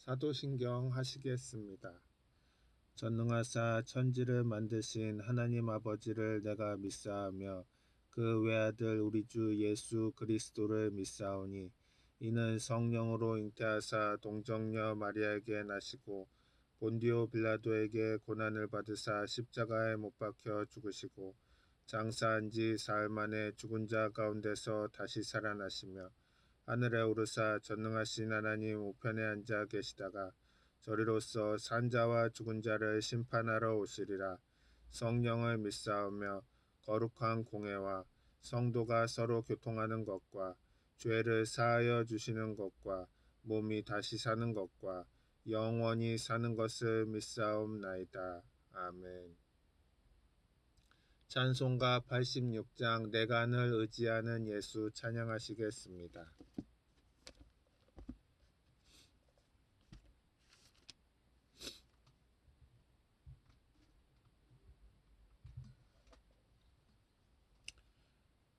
사도신경 하시겠습니다. 전능하사 천지를 만드신 하나님 아버지를 내가 믿사하며 그 외아들 우리 주 예수 그리스도를 믿사오니 이는 성령으로 잉태하사 동정녀 마리아에게 나시고 본디오 빌라도에게 고난을 받으사 십자가에 못 박혀 죽으시고 장사한 지 사흘 만에 죽은 자 가운데서 다시 살아나시며 하늘에 오르사 전능하신 하나님 우편에 앉아 계시다가 저리로서 산자와 죽은 자를 심판하러 오시리라. 성령을 믿사오며 거룩한 공회와 성도가 서로 교통하는 것과 죄를 사하여 주시는 것과 몸이 다시 사는 것과 영원히 사는 것을 믿사옵나이다. 아멘. 찬송가 86장 내가 늘 의지하는 예수 찬양하시겠습니다.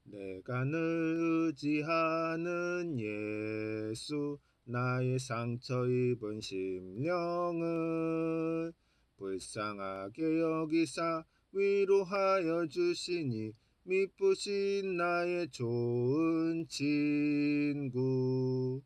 내가 늘 의지하는 예수 나의 상처 입은 심령을 불쌍하게 여기사 위로하여 주시니 미쁘신 나의 좋은 친구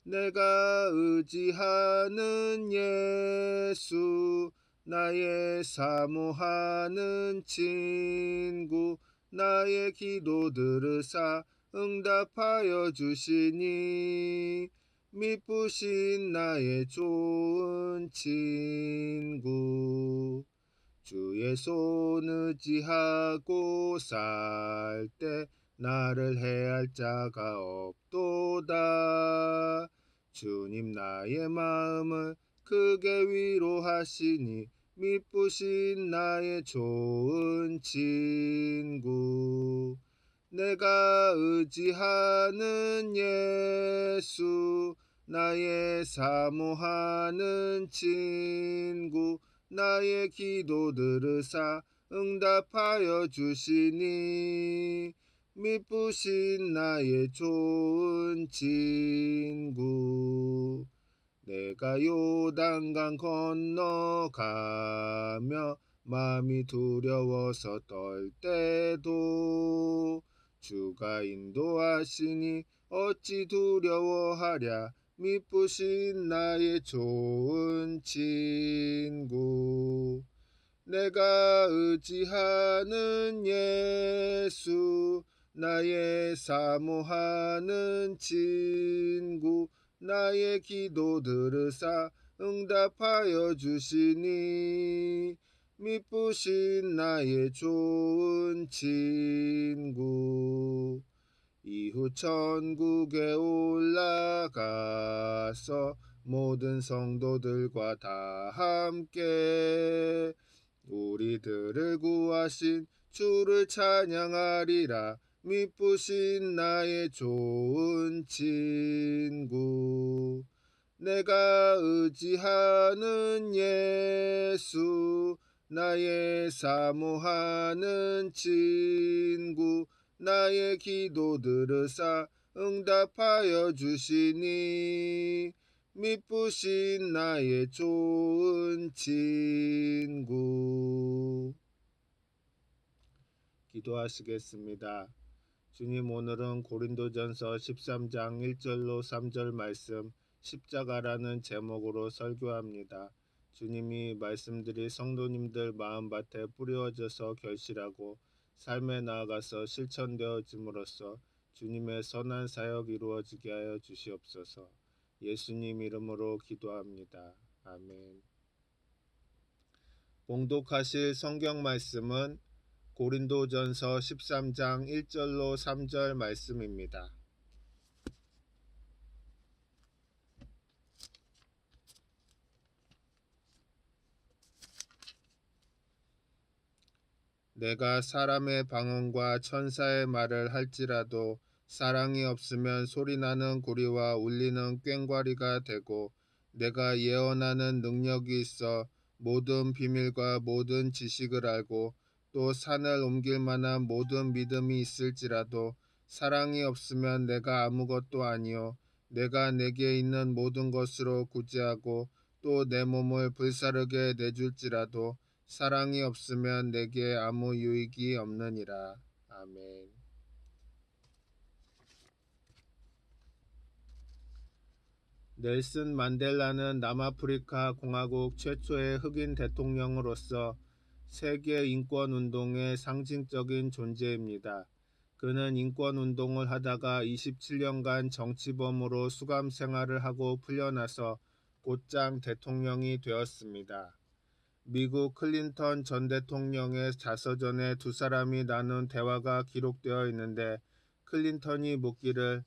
내가 의지하는 예수 나의 사모하는 친구 나의 기도 들으사 응답하여 주시니 미쁘신 나의 좋은 친구 주의 손 의지하고 살 때 나를 해할 자가 없도다. 주님 나의 마음을 크게 위로하시니 미쁘신 나의 좋은 친구 내가 의지하는 예수 나의 사모하는 친구 나의 기도 들으사 응답하여 주시니 미쁘신 나의 좋은 친구 내가 요단강 건너가며 마음이 두려워서 떨 때도 주가 인도하시니 어찌 두려워하랴 미쁘신 나의 좋은 친구 내가 의지하는 예수 나의 사모하는 친구 나의 기도 들으사 응답하여 주시니 미쁘신 나의 좋은 친구 이후 천국에 올라가서 모든 성도들과 다 함께 우리들을 구하신 주를 찬양하리라 미쁘신 나의 좋은 친구 내가 의지하는 예수 나의 사모하는 친구 나의 기도 들으사 응답하여 주시니 미쁘신 나의 좋은 친구 기도하시겠습니다. 주님 오늘은 고린도전서 13장 1절로 3절 말씀 십자가라는 제목으로 설교합니다. 주님이 말씀들이 성도님들 마음밭에 뿌려져서 결실하고 삶에 나아가서 실천되어짐으로써 주님의 선한 사역 이루어지게 하여 주시옵소서. 예수님 이름으로 기도합니다. 아멘. 봉독하실 성경 말씀은 고린도전서 13장 1절로 3절 말씀입니다. 내가 사람의 방언과 천사의 말을 할지라도 사랑이 없으면 소리나는 구리와 울리는 꽹과리가 되고 내가 예언하는 능력이 있어 모든 비밀과 모든 지식을 알고 또 산을 옮길 만한 모든 믿음이 있을지라도 사랑이 없으면 내가 아무것도 아니요 내가 내게 있는 모든 것으로 구제하고 또 내 몸을 불사르게 내줄지라도 사랑이 없으면 내게 아무 유익이 없느니라. 아멘. 넬슨 만델라는 남아프리카 공화국 최초의 흑인 대통령으로서 세계 인권 운동의 상징적인 존재입니다. 그는 인권 운동을 하다가 27년간 정치범으로 수감 생활을 하고 풀려나서 곧장 대통령이 되었습니다. 미국 클린턴 전 대통령의 자서전에 두 사람이 나눈 대화가 기록되어 있는데, 클린턴이 묻기를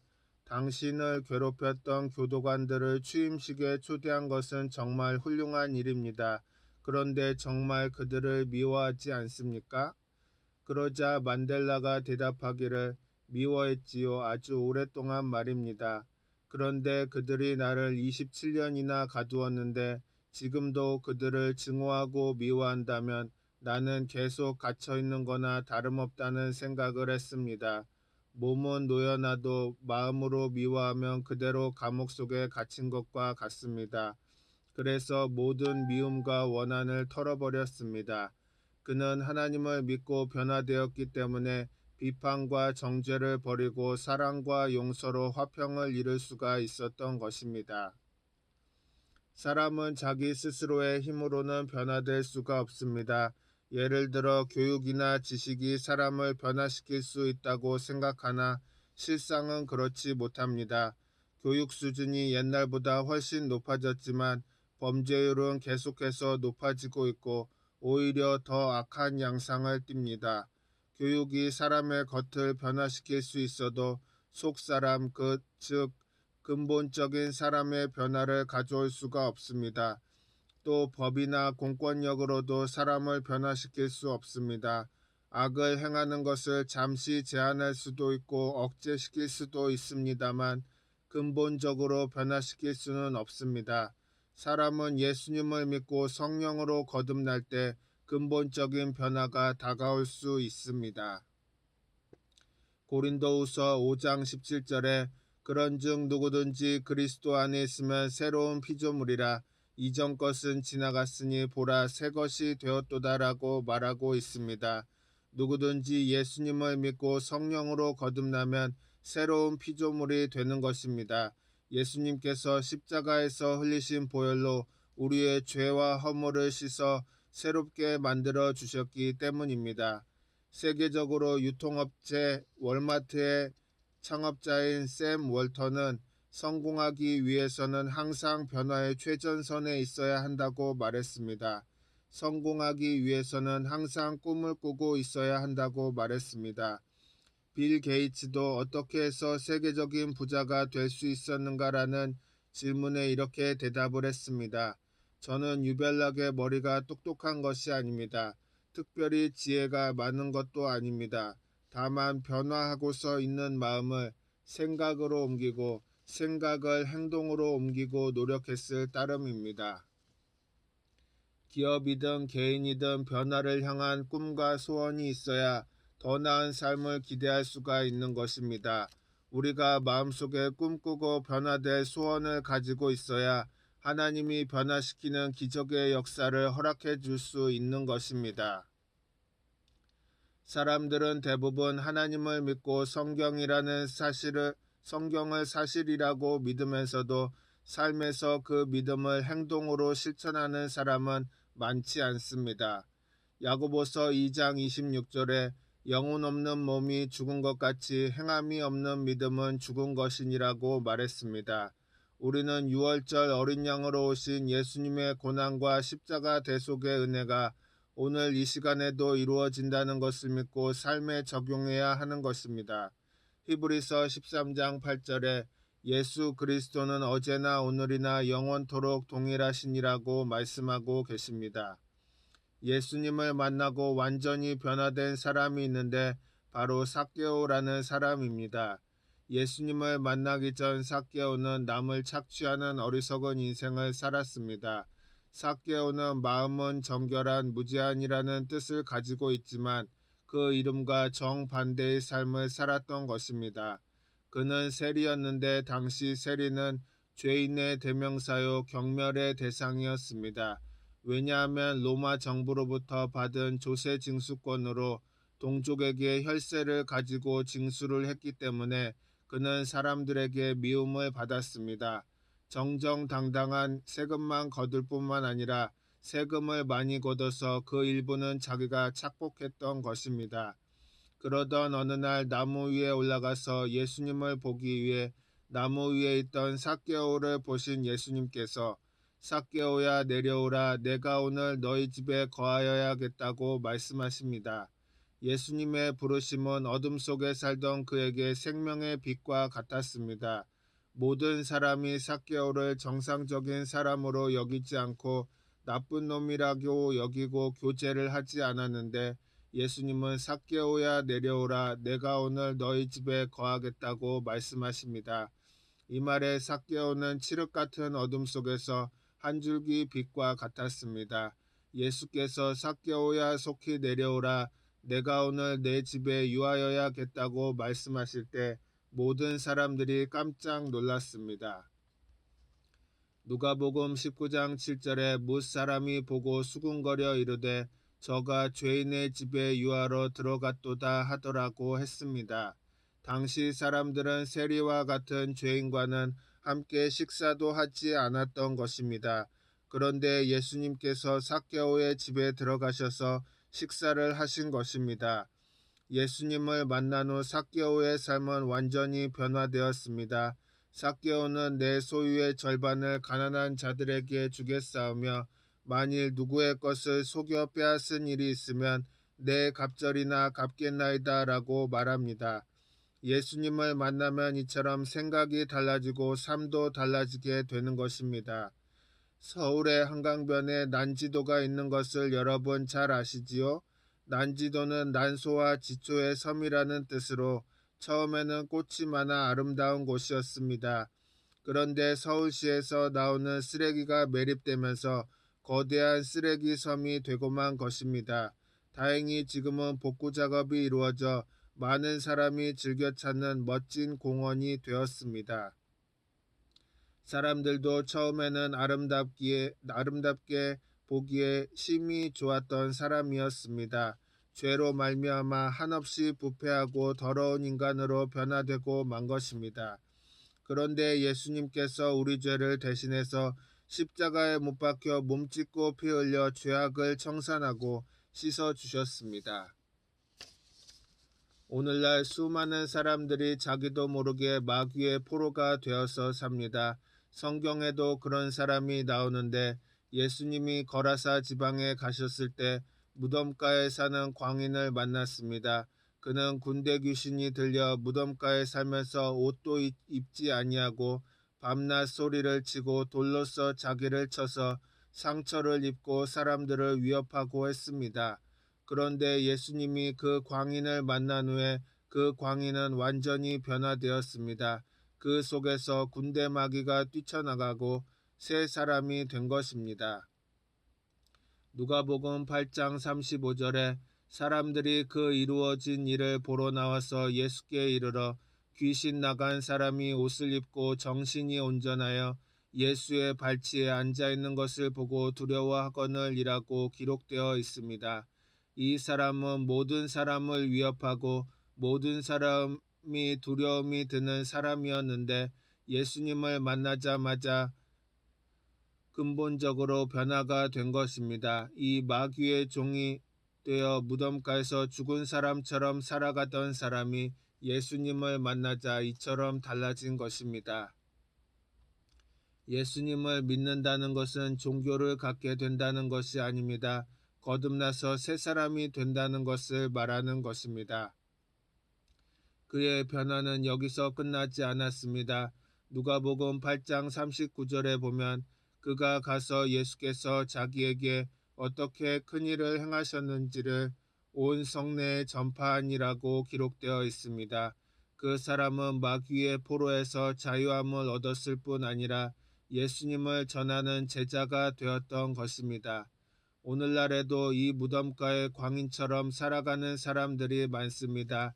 당신을 괴롭혔던 교도관들을 취임식에 초대한 것은 정말 훌륭한 일입니다. 그런데 정말 그들을 미워하지 않습니까? 그러자 만델라가 대답하기를 미워했지요. 아주 오랫동안 말입니다. 그런데 그들이 나를 27년이나 가두었는데 지금도 그들을 증오하고 미워한다면 나는 계속 갇혀 있는 거나 다름없다는 생각을 했습니다. 몸은 놓여놔도 마음으로 미워하면 그대로 감옥 속에 갇힌 것과 같습니다. 그래서 모든 미움과 원한을 털어버렸습니다. 그는 하나님을 믿고 변화되었기 때문에 비판과 정죄를 버리고 사랑과 용서로 화평을 이룰 수가 있었던 것입니다. 사람은 자기 스스로의 힘으로는 변화될 수가 없습니다. 예를 들어 교육이나 지식이 사람을 변화시킬 수 있다고 생각하나 실상은 그렇지 못합니다. 교육 수준이 옛날보다 훨씬 높아졌지만 범죄율은 계속해서 높아지고 있고 오히려 더 악한 양상을 띱니다. 교육이 사람의 겉을 변화시킬 수 있어도 속 사람, 즉 근본적인 사람의 변화를 가져올 수가 없습니다. 또 법이나 공권력으로도 사람을 변화시킬 수 없습니다. 악을 행하는 것을 잠시 제한할 수도 있고 억제시킬 수도 있습니다만 근본적으로 변화시킬 수는 없습니다. 사람은 예수님을 믿고 성령으로 거듭날 때 근본적인 변화가 다가올 수 있습니다. 고린도후서 5장 17절에 그런즉 누구든지 그리스도 안에 있으면 새로운 피조물이라 이전 것은 지나갔으니 보라 새 것이 되었도다라고 말하고 있습니다. 누구든지 예수님을 믿고 성령으로 거듭나면 새로운 피조물이 되는 것입니다. 예수님께서 십자가에서 흘리신 보혈로 우리의 죄와 허물을 씻어 새롭게 만들어 주셨기 때문입니다. 세계적으로 유통업체 월마트의 창업자인 샘 월터는 성공하기 위해서는 항상 변화의 최전선에 있어야 한다고 말했습니다. 성공하기 위해서는 항상 꿈을 꾸고 있어야 한다고 말했습니다. 빌 게이츠도 어떻게 해서 세계적인 부자가 될 수 있었는가라는 질문에 이렇게 대답을 했습니다. 저는 유별나게 머리가 똑똑한 것이 아닙니다. 특별히 지혜가 많은 것도 아닙니다. 다만 변화하고서 있는 마음을 생각으로 옮기고 생각을 행동으로 옮기고 노력했을 따름입니다. 기업이든 개인이든 변화를 향한 꿈과 소원이 있어야 더 나은 삶을 기대할 수가 있는 것입니다. 우리가 마음속에 꿈꾸고 변화될 소원을 가지고 있어야 하나님이 변화시키는 기적의 역사를 허락해 줄 수 있는 것입니다. 사람들은 대부분 하나님을 믿고 성경을 사실이라고 믿으면서도 삶에서 그 믿음을 행동으로 실천하는 사람은 많지 않습니다. 야고보서 2장 26절에 영혼 없는 몸이 죽은 것 같이 행함이 없는 믿음은 죽은 것이니라고 말했습니다. 우리는 유월절 어린 양으로 오신 예수님의 고난과 십자가 대속의 은혜가 오늘 이 시간에도 이루어진다는 것을 믿고 삶에 적용해야 하는 것입니다. 히브리서 13장 8절에 예수 그리스도는 어제나 오늘이나 영원토록 동일하시니라고 말씀하고 계십니다. 예수님을 만나고 완전히 변화된 사람이 있는데 바로 삭개오라는 사람입니다. 예수님을 만나기 전 삭개오는 남을 착취하는 어리석은 인생을 살았습니다. 삭개오는 마음은 정결한 무제한이라는 뜻을 가지고 있지만 그 이름과 정반대의 삶을 살았던 것입니다. 그는 세리였는데 당시 세리는 죄인의 대명사요 경멸의 대상이었습니다. 왜냐하면 로마 정부로부터 받은 조세 징수권으로 동족에게 혈세를 가지고 징수를 했기 때문에 그는 사람들에게 미움을 받았습니다. 정정당당한 세금만 거둘 뿐만 아니라 세금을 많이 걷어서 그 일부는 자기가 착복했던 것입니다. 그러던 어느 날 나무 위에 올라가서 예수님을 보기 위해 나무 위에 있던 삭개오를 보신 예수님께서 삭개오야 내려오라, 내가 오늘 너희 집에 거하여야겠다고 말씀하십니다. 예수님의 부르심은 어둠 속에 살던 그에게 생명의 빛과 같았습니다. 모든 사람이 삭개오를 정상적인 사람으로 여기지 않고 나쁜 놈이라고 여기고 교제를 하지 않았는데 예수님은 삭개오야 내려오라, 내가 오늘 너희 집에 거하겠다고 말씀하십니다. 이 말에 삭개오는 칠흑 같은 어둠 속에서 한 줄기 빛과 같았습니다. 예수께서 삭개오야 속히 내려오라, 내가 오늘 내 집에 유하여야겠다고 말씀하실 때 모든 사람들이 깜짝 놀랐습니다. 누가복음 19장 7절에 뭇 사람이 보고 수군거려 이르되 저가 죄인의 집에 유하러 들어갔도다 하더라고 했습니다. 당시 사람들은 세리와 같은 죄인과는 함께 식사도 하지 않았던 것입니다. 그런데 예수님께서 삭개오의 집에 들어가셔서 식사를 하신 것입니다. 예수님을 만난 후 삭개오의 삶은 완전히 변화되었습니다. 삭개오는 내 소유의 절반을 가난한 자들에게 주겠사오며 만일 누구의 것을 속여 빼앗은 일이 있으면 내 갑절이나 갚겠나이다 라고 말합니다. 예수님을 만나면 이처럼 생각이 달라지고 삶도 달라지게 되는 것입니다. 서울의 한강변에 난지도가 있는 것을 여러분 잘 아시지요? 난지도는 난소와 지초의 섬이라는 뜻으로 처음에는 꽃이 많아 아름다운 곳이었습니다. 그런데 서울시에서 나오는 쓰레기가 매립되면서 거대한 쓰레기 섬이 되고만 것입니다. 다행히 지금은 복구 작업이 이루어져 많은 사람이 즐겨 찾는 멋진 공원이 되었습니다. 사람들도 처음에는 아름답게 보기에 심히 좋았던 사람이었습니다. 죄로 말미암아 한없이 부패하고 더러운 인간으로 변화되고 만 것입니다. 그런데 예수님께서 우리 죄를 대신해서 십자가에 못 박혀 몸짓고 피 흘려 죄악을 청산하고 씻어 주셨습니다. 오늘날 수많은 사람들이 자기도 모르게 마귀의 포로가 되어서 삽니다. 성경에도 그런 사람이 나오는데 예수님이 거라사 지방에 가셨을 때 무덤가에 사는 광인을 만났습니다. 그는 군대 귀신이 들려 무덤가에 살면서 옷도 입지 아니하고 밤낮 소리를 치고 돌로써 자기를 쳐서 상처를 입고 사람들을 위협하고 했습니다. 그런데 예수님이 그 광인을 만난 후에 그 광인은 완전히 변화되었습니다. 그 속에서 군대 마귀가 뛰쳐나가고 새 사람이 된 것입니다. 누가복음 8장 35절에 사람들이 그 이루어진 일을 보러 나와서 예수께 이르러 귀신 나간 사람이 옷을 입고 정신이 온전하여 예수의 발치에 앉아 있는 것을 보고 두려워하거늘이라고 기록되어 있습니다. 이 사람은 모든 사람을 위협하고 모든 사람이 두려움이 드는 사람이었는데 예수님을 만나자마자 근본적으로 변화가 된 것입니다. 이 마귀의 종이 되어 무덤가에서 죽은 사람처럼 살아가던 사람이 예수님을 만나자 이처럼 달라진 것입니다. 예수님을 믿는다는 것은 종교를 갖게 된다는 것이 아닙니다. 거듭나서 새 사람이 된다는 것을 말하는 것입니다. 그의 변화는 여기서 끝나지 않았습니다. 누가복음 8장 39절에 보면 그가 가서 예수께서 자기에게 어떻게 큰 일을 행하셨는지를 온 성내에 전파하니라고 기록되어 있습니다. 그 사람은 마귀의 포로에서 자유함을 얻었을 뿐 아니라 예수님을 전하는 제자가 되었던 것입니다. 오늘날에도 이 무덤가의 광인처럼 살아가는 사람들이 많습니다.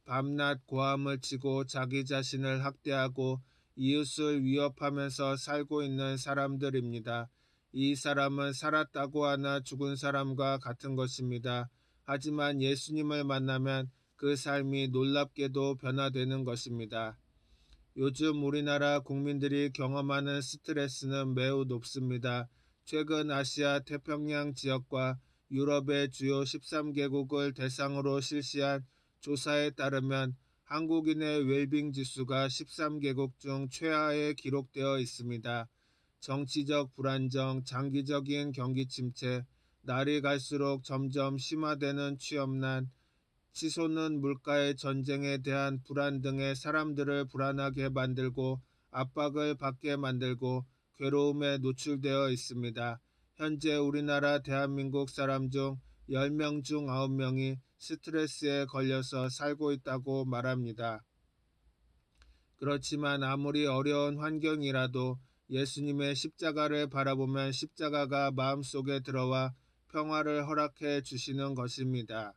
밤낮 고함을 치고 자기 자신을 학대하고 이웃을 위협하면서 살고 있는 사람들입니다. 이 사람은 살았다고 하나 죽은 사람과 같은 것입니다. 하지만 예수님을 만나면 그 삶이 놀랍게도 변화되는 것입니다. 요즘 우리나라 국민들이 경험하는 스트레스는 매우 높습니다. 최근 아시아 태평양 지역과 유럽의 주요 13개국을 대상으로 실시한 조사에 따르면 한국인의 웰빙 지수가 13개국 중 최하에 기록되어 있습니다. 정치적 불안정, 장기적인 경기 침체, 날이 갈수록 점점 심화되는 취업난, 치솟는 물가의 전쟁에 대한 불안 등의 사람들을 불안하게 만들고 압박을 받게 만들고 괴로움에 노출되어 있습니다. 현재 우리나라 대한민국 사람 중 10명 중 9명이 스트레스에 걸려서 살고 있다고 말합니다. 그렇지만 아무리 어려운 환경이라도 예수님의 십자가를 바라보면 십자가가 마음속에 들어와 평화를 허락해 주시는 것입니다.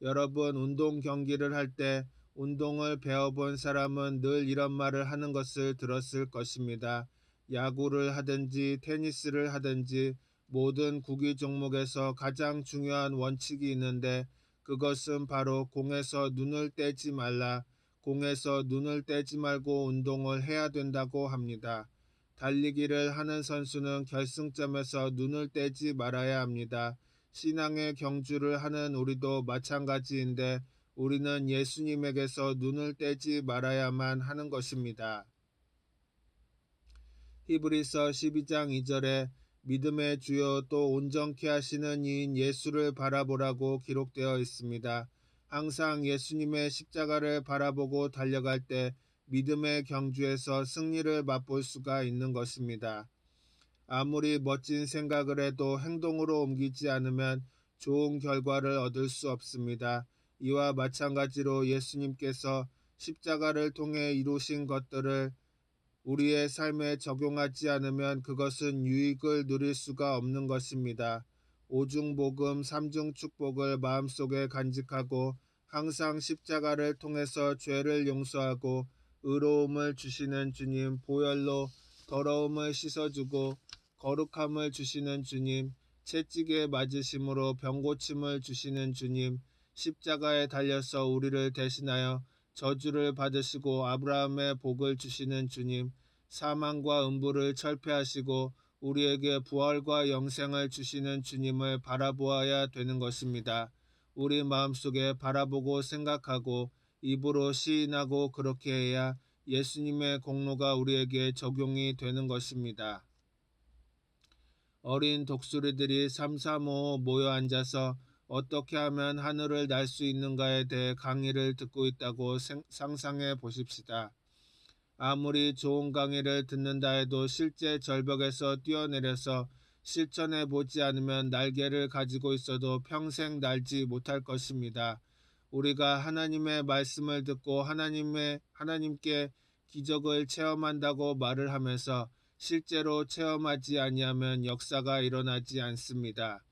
여러분, 운동 경기를 할 때 운동을 배워본 사람은 늘 이런 말을 하는 것을 들었을 것입니다. 야구를 하든지 테니스를 하든지 모든 구기 종목에서 가장 중요한 원칙이 있는데 그것은 바로 공에서 눈을 떼지 말라, 공에서 눈을 떼지 말고 운동을 해야 된다고 합니다. 달리기를 하는 선수는 결승점에서 눈을 떼지 말아야 합니다. 신앙의 경주를 하는 우리도 마찬가지인데 우리는 예수님에게서 눈을 떼지 말아야만 하는 것입니다. 히브리서 12장 2절에 믿음의 주요 또 온전케 하시는 이인 예수를 바라보라고 기록되어 있습니다. 항상 예수님의 십자가를 바라보고 달려갈 때 믿음의 경주에서 승리를 맛볼 수가 있는 것입니다. 아무리 멋진 생각을 해도 행동으로 옮기지 않으면 좋은 결과를 얻을 수 없습니다. 이와 마찬가지로 예수님께서 십자가를 통해 이루신 것들을 우리의 삶에 적용하지 않으면 그것은 유익을 누릴 수가 없는 것입니다. 오중복음 삼중축복을 마음속에 간직하고 항상 십자가를 통해서 죄를 용서하고 의로움을 주시는 주님, 보혈로 더러움을 씻어주고 거룩함을 주시는 주님, 채찍에 맞으심으로 병고침을 주시는 주님, 십자가에 달려서 우리를 대신하여 저주를 받으시고 아브라함의 복을 주시는 주님, 사망과 음부를 철폐하시고 우리에게 부활과 영생을 주시는 주님을 바라보아야 되는 것입니다. 우리 마음속에 바라보고 생각하고 입으로 시인하고 그렇게 해야 예수님의 공로가 우리에게 적용이 되는 것입니다. 어린 독수리들이 삼삼오오 모여 앉아서 어떻게 하면 하늘을 날 수 있는가에 대해 강의를 듣고 있다고 상상해 보십시다. 아무리 좋은 강의를 듣는다 해도 실제 절벽에서 뛰어내려서 실천해 보지 않으면 날개를 가지고 있어도 평생 날지 못할 것입니다. 우리가 하나님의 말씀을 듣고 하나님께 기적을 체험한다고 말을 하면서 실제로 체험하지 아니하면 역사가 일어나지 않습니다.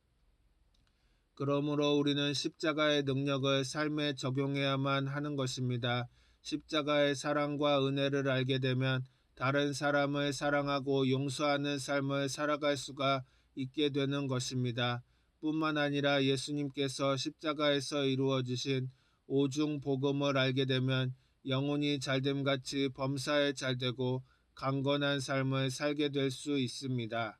그러므로 우리는 십자가의 능력을 삶에 적용해야만 하는 것입니다. 십자가의 사랑과 은혜를 알게 되면 다른 사람을 사랑하고 용서하는 삶을 살아갈 수가 있게 되는 것입니다. 뿐만 아니라 예수님께서 십자가에서 이루어 주신 오중 복음을 알게 되면 영혼이 잘됨같이 범사에 잘되고 강건한 삶을 살게 될 수 있습니다.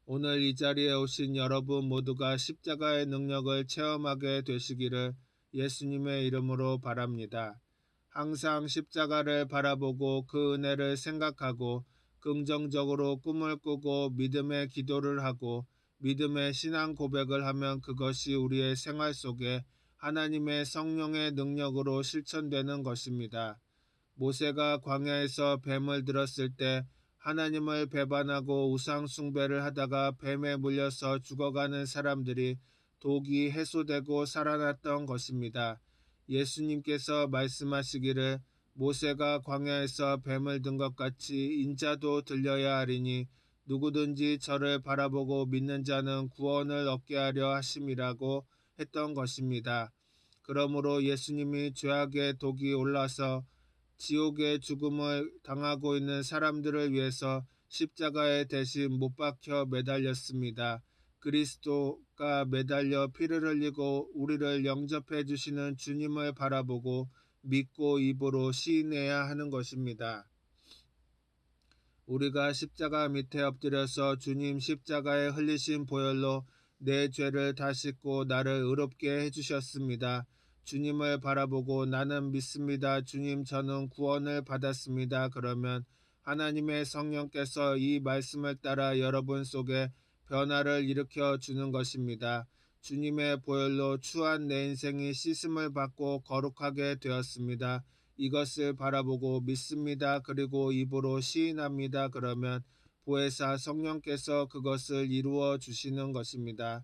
오늘 이 자리에 오신 여러분 모두가 십자가의 능력을 체험하게 되시기를 예수님의 이름으로 바랍니다. 항상 십자가를 바라보고 그 은혜를 생각하고 긍정적으로 꿈을 꾸고 믿음의 기도를 하고 믿음의 신앙 고백을 하면 그것이 우리의 생활 속에 하나님의 성령의 능력으로 실천되는 것입니다. 모세가 광야에서 뱀을 들었을 때 하나님을 배반하고 우상 숭배를 하다가 뱀에 물려서 죽어가는 사람들이 독이 해소되고 살아났던 것입니다. 예수님께서 말씀하시기를 모세가 광야에서 뱀을 든 것 같이 인자도 들려야 하리니 누구든지 저를 바라보고 믿는 자는 구원을 얻게 하려 하심이라고 했던 것입니다. 그러므로 예수님이 죄악의 독이 올라서 지옥의 죽음을 당하고 있는 사람들을 위해서 십자가에 대신 못 박혀 매달렸습니다. 그리스도가 매달려 피를 흘리고 우리를 영접해 주시는 주님을 바라보고 믿고 입으로 시인해야 하는 것입니다. 우리가 십자가 밑에 엎드려서 주님 십자가에 흘리신 보혈로 내 죄를 다 씻고 나를 의롭게 해주셨습니다. 주님을 바라보고 나는 믿습니다. 주님 저는 구원을 받았습니다. 그러면 하나님의 성령께서 이 말씀을 따라 여러분 속에 변화를 일으켜 주는 것입니다. 주님의 보혈로 추한 내 인생이 씻음을 받고 거룩하게 되었습니다. 이것을 바라보고 믿습니다. 그리고 입으로 시인합니다. 그러면 보혜사 성령께서 그것을 이루어 주시는 것입니다.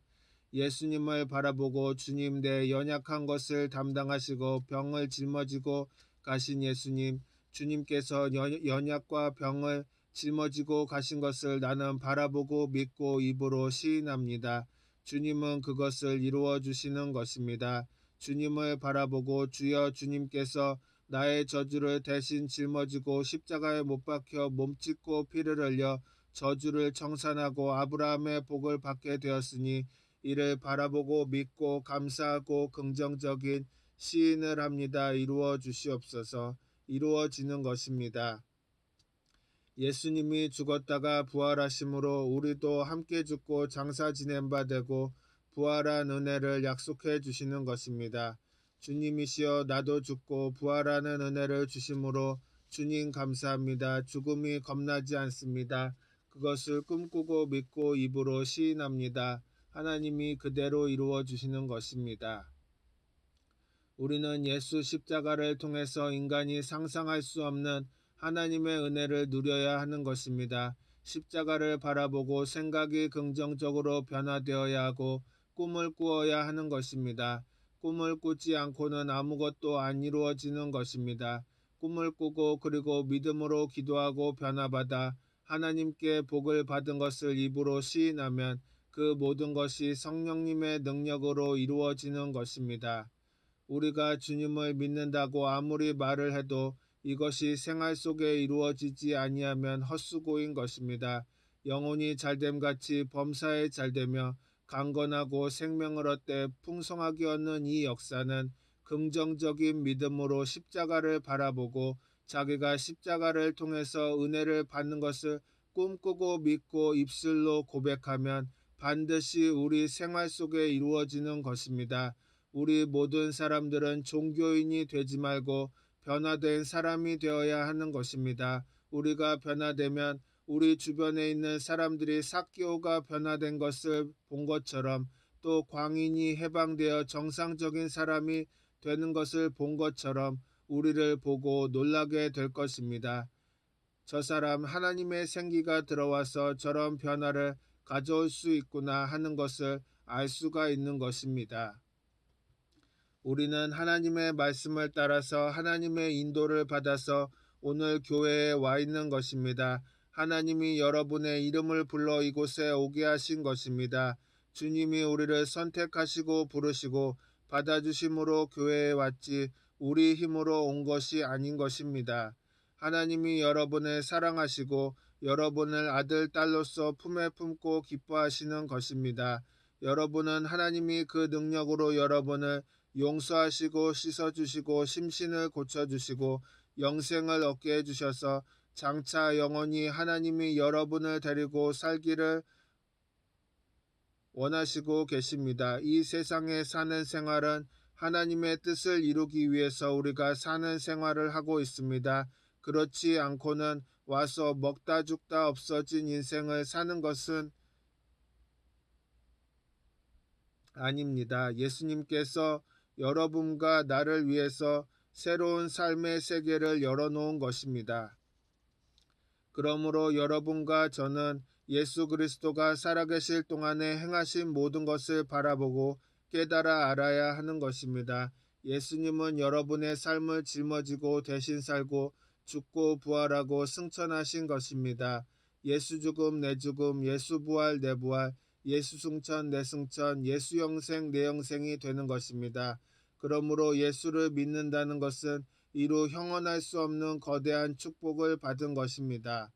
예수님을 바라보고 주님 내 연약한 것을 담당하시고 병을 짊어지고 가신 예수님, 주님께서 연약과 병을 짊어지고 가신 것을 나는 바라보고 믿고 입으로 시인합니다. 주님은 그것을 이루어 주시는 것입니다. 주님을 바라보고 주여 주님께서 나의 저주를 대신 짊어지고 십자가에 못 박혀 몸짓고 피를 흘려 저주를 청산하고 아브라함의 복을 받게 되었으니 이를 바라보고 믿고 감사하고 긍정적인 시인을 합니다. 이루어 주시옵소서. 이루어지는 것입니다. 예수님이 죽었다가 부활하심으로 우리도 함께 죽고 장사 지낸 바 되고 부활한 은혜를 약속해 주시는 것입니다. 주님이시여 나도 죽고 부활하는 은혜를 주심으로 주님 감사합니다. 죽음이 겁나지 않습니다. 그것을 꿈꾸고 믿고 입으로 시인합니다. 하나님이 그대로 이루어 주시는 것입니다. 우리는 예수 십자가를 통해서 인간이 상상할 수 없는 하나님의 은혜를 누려야 하는 것입니다. 십자가를 바라보고 생각이 긍정적으로 변화되어야 하고 꿈을 꾸어야 하는 것입니다. 꿈을 꾸지 않고는 아무것도 안 이루어지는 것입니다. 꿈을 꾸고 그리고 믿음으로 기도하고 변화받아 하나님께 복을 받은 것을 입으로 시인하면 그 모든 것이 성령님의 능력으로 이루어지는 것입니다. 우리가 주님을 믿는다고 아무리 말을 해도 이것이 생활 속에 이루어지지 아니하면 헛수고인 것입니다. 영혼이 잘됨같이 범사에 잘되며 강건하고 생명을 얻되 풍성하게 얻는 이 역사는 긍정적인 믿음으로 십자가를 바라보고 자기가 십자가를 통해서 은혜를 받는 것을 꿈꾸고 믿고 입술로 고백하면 반드시 우리 생활 속에 이루어지는 것입니다. 우리 모든 사람들은 종교인이 되지 말고 변화된 사람이 되어야 하는 것입니다. 우리가 변화되면 우리 주변에 있는 사람들이 삭개오가 변화된 것을 본 것처럼 또 광인이 해방되어 정상적인 사람이 되는 것을 본 것처럼 우리를 보고 놀라게 될 것입니다. 저 사람 하나님의 생기가 들어와서 저런 변화를 가져올 수 있구나 하는 것을 알 수가 있는 것입니다. 우리는 하나님의 말씀을 따라서 하나님의 인도를 받아서 오늘 교회에 와 있는 것입니다. 하나님이 여러분의 이름을 불러 이곳에 오게 하신 것입니다. 주님이 우리를 선택하시고 부르시고 받아주심으로 교회에 왔지 우리 힘으로 온 것이 아닌 것입니다. 하나님이 여러분을 사랑하시고 여러분을 아들, 딸로서 품에 품고 기뻐하시는 것입니다. 여러분은 하나님이 그 능력으로 여러분을 용서하시고 씻어주시고 심신을 고쳐주시고 영생을 얻게 해주셔서 장차 영원히 하나님이 여러분을 데리고 살기를 원하시고 계십니다. 이 세상에 사는 생활은 하나님의 뜻을 이루기 위해서 우리가 사는 생활을 하고 있습니다. 그렇지 않고는 와서 먹다 죽다 없어진 인생을 사는 것은 아닙니다. 예수님께서 여러분과 나를 위해서 새로운 삶의 세계를 열어놓은 것입니다. 그러므로 여러분과 저는 예수 그리스도가 살아계실 동안에 행하신 모든 것을 바라보고 깨달아 알아야 하는 것입니다. 예수님은 여러분의 삶을 짊어지고 대신 살고 죽고 부활하고 승천하신 것입니다. 예수 죽음 내 죽음, 예수 부활 내 부활, 예수 승천 내 승천, 예수 영생 내 영생이 되는 것입니다. 그러므로 예수를 믿는다는 것은 이루 형언할 수 없는 거대한 축복을 받은 것입니다.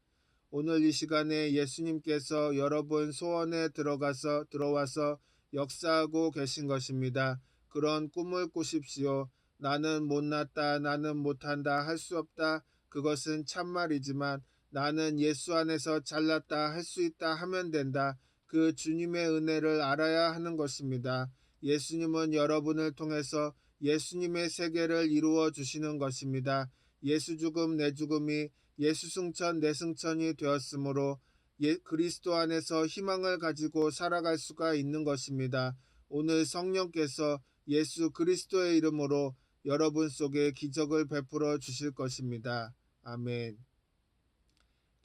오늘 이 시간에 예수님께서 여러분 소원에 들어와서 역사하고 계신 것입니다. 그런 꿈을 꾸십시오. 나는 못났다, 나는 못한다, 할 수 없다. 그것은 참말이지만 나는 예수 안에서 잘났다, 할 수 있다 하면 된다. 그 주님의 은혜를 알아야 하는 것입니다. 예수님은 여러분을 통해서 예수님의 세계를 이루어 주시는 것입니다. 예수 죽음 내 죽음이 예수 승천 내 승천이 되었으므로 그리스도 안에서 희망을 가지고 살아갈 수가 있는 것입니다. 오늘 성령께서 예수 그리스도의 이름으로 여러분 속에 기적을 베풀어 주실 것입니다. 아멘.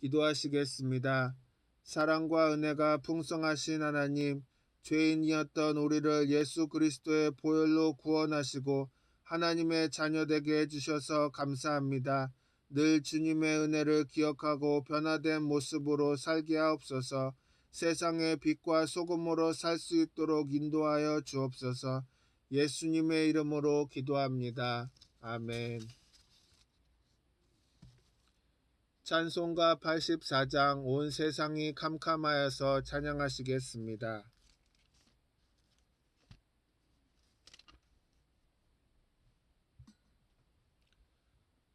기도하시겠습니다. 사랑과 은혜가 풍성하신 하나님, 죄인이었던 우리를 예수 그리스도의 보혈로 구원하시고 하나님의 자녀되게 해주셔서 감사합니다. 늘 주님의 은혜를 기억하고 변화된 모습으로 살게 하옵소서. 세상의 빛과 소금으로 살 수 있도록 인도하여 주옵소서. 예수님의 이름으로 기도합니다. 아멘. 찬송가 84장 온 세상이 캄캄하여서 찬양하시겠습니다.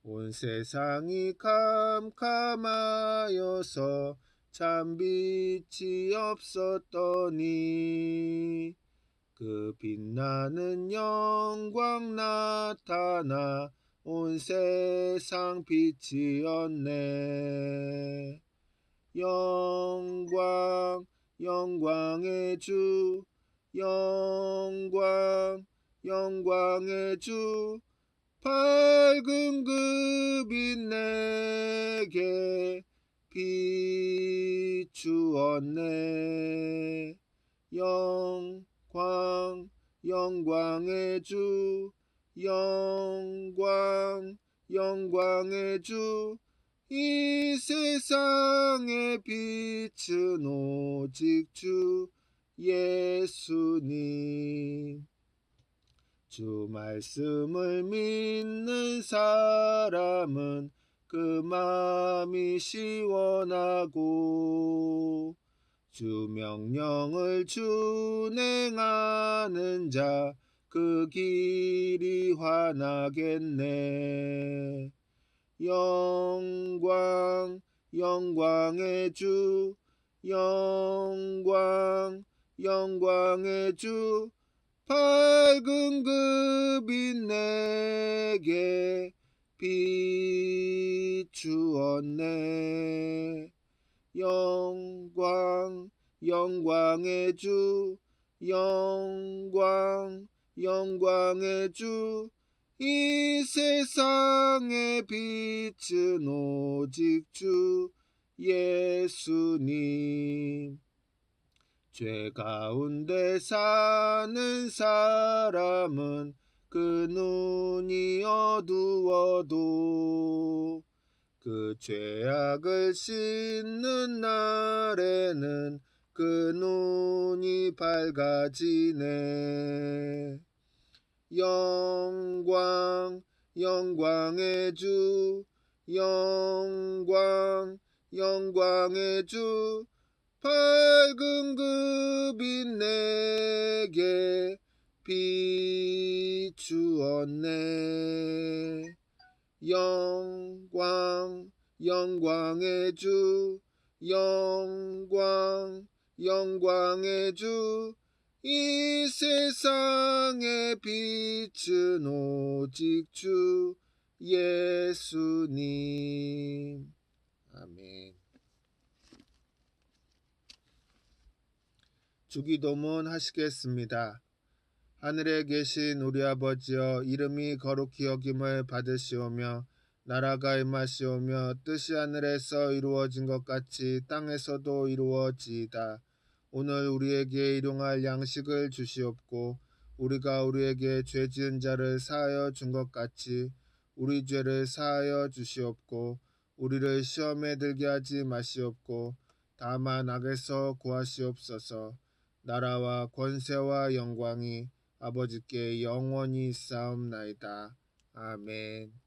온 세상이 캄캄하여서 참 빛이 없었더니 그 빛나는 영광 나타나 온 세상 빛이었네. 영광 영광의 주 영광 영광의 주 밝은 그 빛 내게 비추었네. 영광 영광의 주 영광 영광의 주 이 세상의 빛은 오직 주 예수님. 주 말씀을 믿는 사람은 그 마음이 시원하고 주 명령을 준행하는 자 그 길이 환하겠네. 영광 영광의 주 영광 영광의 주 밝은 그 빛 내게 비추었네. 영광 영광의 주 영광 영광의 주 이 세상의 빛은 오직 주 예수님. 죄 가운데 사는 사람은 그 눈이 어두워도 그 죄악을 씻는 날에는 그 눈이 밝아지네. 영광 영광의 주 영광 영광의 주 밝은 그 빛 내게 비추었네. 영광 영광의 주 영광 영광의 주 이 세상의 빛은 오직 주 예수님. 아멘. 주기도문 하시겠습니다. 하늘에 계신 우리 아버지여, 이름이 거룩히 여김을 받으시오며 나라가 임하시오며 뜻이 하늘에서 이루어진 것 같이 땅에서도 이루어지이다. 오늘 우리에게 일용할 양식을 주시옵고 우리가 우리에게 죄 지은 자를 사하여 준 것 같이 우리 죄를 사하여 주시옵고 우리를 시험에 들게 하지 마시옵고 다만 악에서 구하시옵소서. 나라와 권세와 영광이 아버지께 영원히 싸움나이다. 아멘.